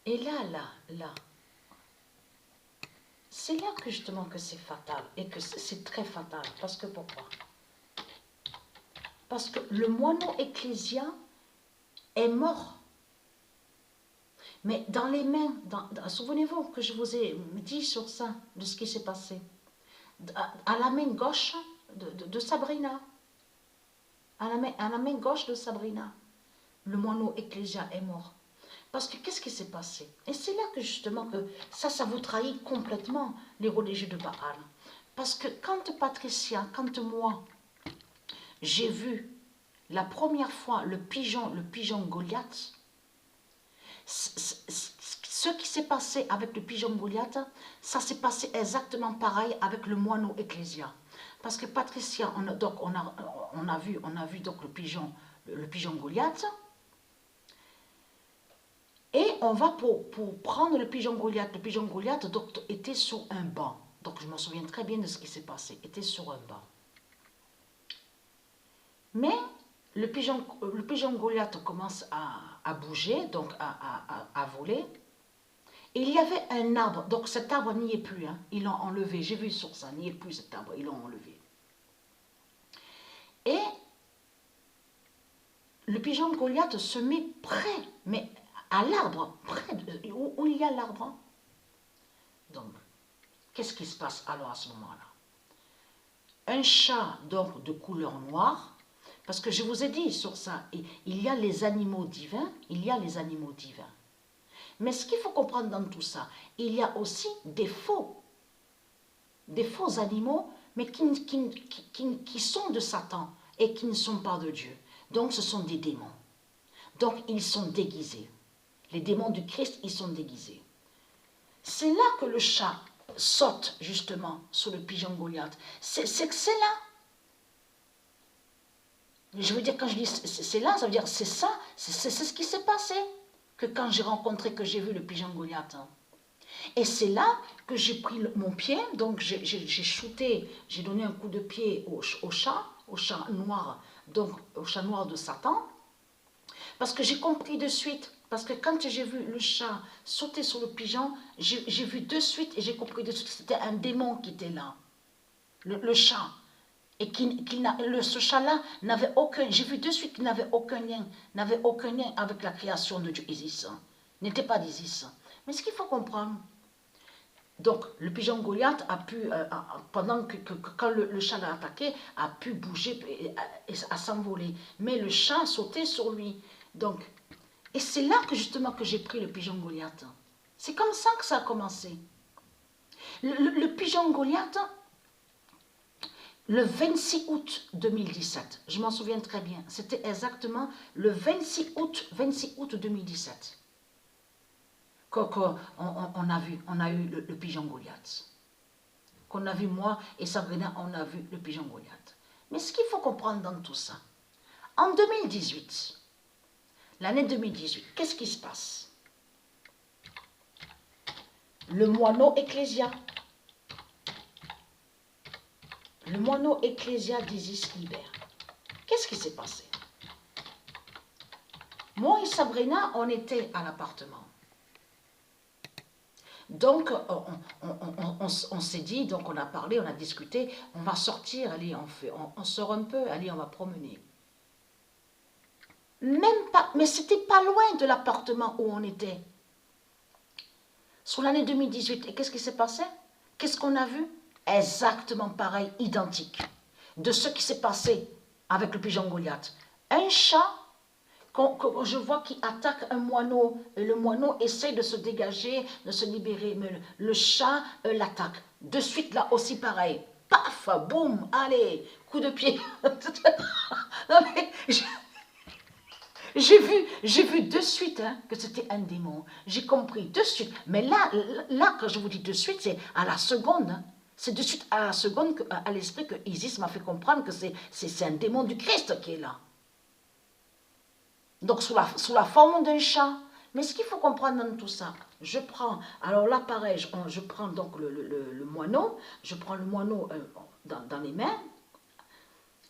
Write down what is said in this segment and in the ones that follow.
Et là, c'est là que justement que c'est fatal et que c'est très fatal. Parce que pourquoi? Parce que le moineau ecclésia est mort. Mais dans les mains, souvenez-vous que je vous ai dit sur ça, de ce qui s'est passé. À la main gauche de Sabrina. À la main gauche de Sabrina. Le moineau ecclésia est mort. Parce que qu'est-ce qui s'est passé? Et c'est là que justement que ça vous trahit complètement les religieux de Baal. Parce que quand Patricia, quand moi, j'ai vu la première fois le pigeon Goliath, ce qui s'est passé avec le pigeon Goliath, ça s'est passé exactement pareil avec le moineau ecclésia. Parce que Patricia, on a vu donc le pigeon Goliath. Et on va pour prendre le pigeon Goliath. Le pigeon Goliath donc, était sur un banc. Donc je me souviens très bien de ce qui s'est passé. Il était sur un banc. Mais le pigeon Goliath commence à bouger, donc à voler. Et il y avait un arbre. Donc cet arbre n'y est plus. Hein. Ils l'ont enlevé. J'ai vu sur ça. N'y est plus cet arbre. Ils l'ont enlevé. Et le pigeon Goliath se met près, mais à l'arbre, près où il y a l'arbre. Donc, qu'est-ce qui se passe alors à ce moment-là? Un chat donc de couleur noire, parce que je vous ai dit sur ça, il y a les animaux divins, il y a les animaux divins. Mais ce qu'il faut comprendre dans tout ça, il y a aussi des faux animaux, mais qui sont de Satan et qui ne sont pas de Dieu. Donc ce sont des démons. Donc ils sont déguisés. Les démons du Christ, ils sont déguisés. C'est là que le chat saute justement sur le pigeon Goliath. C'est là. Je veux dire, quand je dis c'est là, ça veut dire c'est ça, c'est ce qui s'est passé. Que quand j'ai rencontré, que j'ai vu le pigeon Goliath. Et c'est là que j'ai pris mon pied, donc j'ai shooté, j'ai donné un coup de pied au chat noir, donc au chat noir de Satan. Parce que j'ai compris de suite, parce que quand j'ai vu le chat sauter sur le pigeon, j'ai vu de suite et j'ai compris de suite que c'était un démon qui était là, le chat. Et ce chat-là n'avait aucun, j'ai vu de suite qu'il n'avait aucun lien avec la création de Dieu Isis, n'était pas d'Isis. Mais ce qu'il faut comprendre, donc le pigeon Goliath a pu, pendant quand le chat l'a attaqué, a pu bouger et à s'envoler. Mais le chat sautait sur lui. Donc, et c'est là que justement que j'ai pris le pigeon Goliath. C'est comme ça que ça a commencé. Le pigeon Goliath, le 26 août 2017, je m'en souviens très bien, c'était exactement le 26 août 2017 qu'on a eu le pigeon Goliath. Qu'on a vu moi et Sabrina, on a vu le pigeon Goliath. Mais ce qu'il faut comprendre dans tout ça, en 2018, l'année 2018, qu'est-ce qui se passe? Le moineau ecclésia. Le moineau ecclésia d'Isis libère. Qu'est-ce qui s'est passé? Moi et Sabrina, on était à l'appartement. Donc, on s'est dit, donc on a parlé, on a discuté, on va sortir, allez, on sort un peu, allez, on va promener. Même pas, mais c'était pas loin de l'appartement où on était. Sur l'année 2018, et qu'est-ce qui s'est passé? Qu'est-ce qu'on a vu? Exactement pareil, identique. De ce qui s'est passé avec le pigeon Goliath. Un chat que je vois qui attaque un moineau, et le moineau essaie de se dégager, de se libérer, mais le chat l'attaque. De suite, là aussi pareil. Paf, boum, allez, coup de pied. Non, mais j'ai vu de suite hein, que c'était un démon. J'ai compris de suite. Mais là, quand je vous dis de suite, c'est à la seconde. Hein. C'est de suite à la seconde, à l'esprit, que Isis m'a fait comprendre que c'est un démon du Christ qui est là. Donc sous la forme d'un chat. Mais ce qu'il faut comprendre dans tout ça, je prends, alors là pareil, je prends donc le moineau, je prends le moineau dans les mains,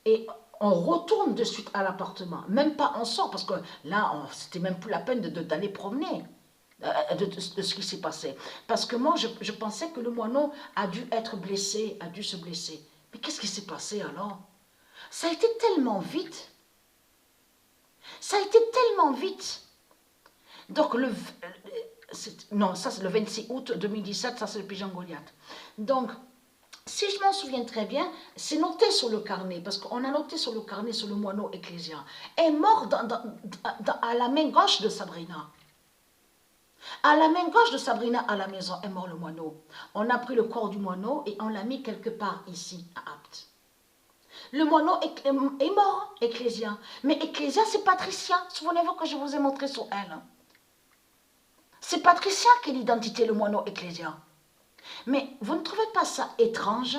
et on retourne de suite à l'appartement. Même pas on sort, parce que là, c'était même plus la peine d'aller promener. de ce qui s'est passé. Parce que moi, je pensais que le moineau a dû être blessé, a dû se blesser. Mais qu'est-ce qui s'est passé alors? Ça a été tellement vite. Ça a été tellement vite. Donc, non, ça c'est le 26 août 2017, ça c'est le pigeon Goliath. Donc, si je m'en souviens très bien, c'est noté sur le carnet, parce qu'on a noté sur le carnet, sur le moineau ecclésial, est mort à la main gauche de Sabrina. À la main gauche de Sabrina, à la maison, est mort le moineau. On a pris le corps du moineau et on l'a mis quelque part ici, à Apt. Le moineau est mort, Ecclésia. Mais Ecclésia, c'est Patricia. Souvenez-vous que je vous ai montré sur elle. C'est Patricia qui est l'identité, le moineau Ecclésia. Mais vous ne trouvez pas ça étrange?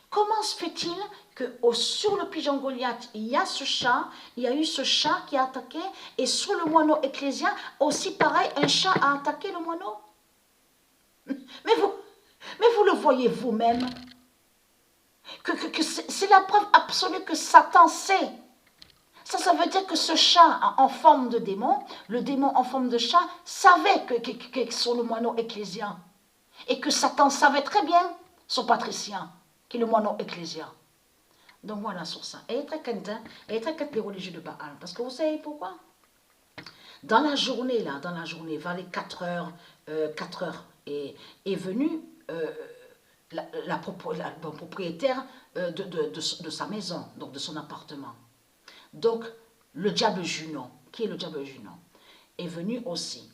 Comment se fait-il que sur le pigeon Goliath, il y a ce chat, il y a eu ce chat qui a attaqué, et sur le moineau Ecclésia, aussi pareil, un chat a attaqué le moineau? Mais vous le voyez vous-même, que c'est la preuve absolue que Satan sait. Ça veut dire que ce chat en forme de démon, le démon en forme de chat, savait que sur le moineau Ecclésia. Et que Satan savait très bien son patricien, qui est le moineau Ecclésia. Donc voilà sur ça. Elle est très quentin, elle est très quête les religieux de Baal. Parce que vous savez pourquoi? Dans la journée, vers les 4 heures, est venu le propriétaire de sa maison, donc de son appartement. Donc, le diable Junon, qui est le diable Junon, est venu aussi.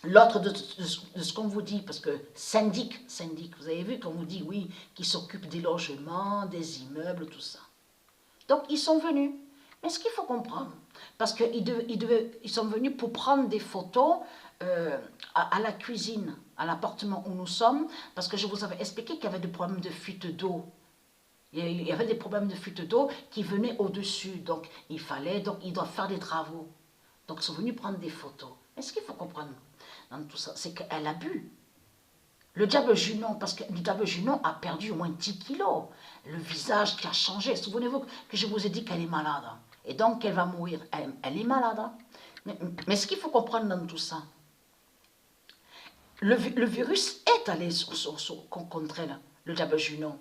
L'autre de ce qu'on vous dit, parce que syndic, vous avez vu qu'on vous dit, oui, qui s'occupe des logements, des immeubles, tout ça. Donc, ils sont venus. Mais ce qu'il faut comprendre, parce qu'ils sont venus pour prendre des photos à la cuisine, à l'appartement où nous sommes, parce que je vous avais expliqué qu'il y avait des problèmes de fuite d'eau. Il y avait des problèmes de fuite d'eau qui venaient au-dessus. Donc, ils doivent faire des travaux. Donc, ils sont venus prendre des photos. Mais ce qu'il faut comprendre dans tout ça, c'est qu'elle a bu. Le diable Junon, parce que le diable Junon a perdu au moins 10 kilos. Le visage qui a changé. Souvenez-vous que je vous ai dit qu'elle est malade. Et donc, qu'elle va mourir. Elle est malade. Mais ce qu'il faut comprendre dans tout ça, le virus est allé contre elle, le diable Junon.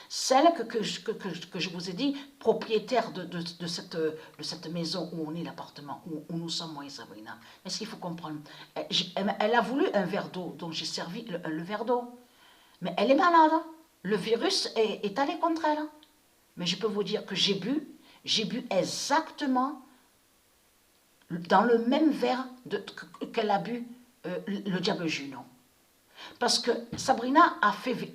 Celle que je vous ai dit, propriétaire de cette maison où on est, l'appartement, où nous sommes, moi et Sabrina. Mais ce qu'il faut comprendre, elle a voulu un verre d'eau, donc j'ai servi le verre d'eau. Mais elle est malade, le virus est allé contre elle. Mais je peux vous dire que j'ai bu exactement dans le même verre qu'elle a bu le diable Junon. Parce que Sabrina a fait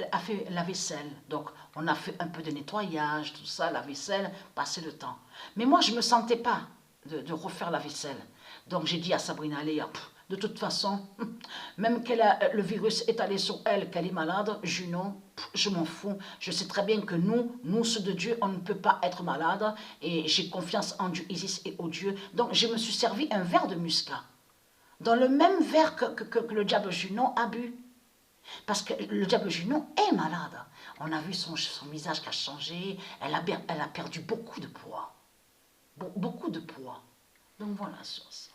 la vaisselle, donc on a fait un peu de nettoyage, tout ça, la vaisselle, passer le temps. Mais moi, je ne me sentais pas de refaire la vaisselle. Donc j'ai dit à Sabrina, allez, de toute façon, même que le virus est allé sur elle, qu'elle est malade, Junon, je m'en fous. Je sais très bien que nous, ceux de Dieu, on ne peut pas être malade, et j'ai confiance en Dieu, Isis et au Dieu. Donc je me suis servi un verre de muscat, dans le même verre que le diable Junon a bu. Parce que le diable Junon est malade. On a vu son visage qui a changé. Elle a perdu beaucoup de poids. Beaucoup de poids. Donc voilà sur ça.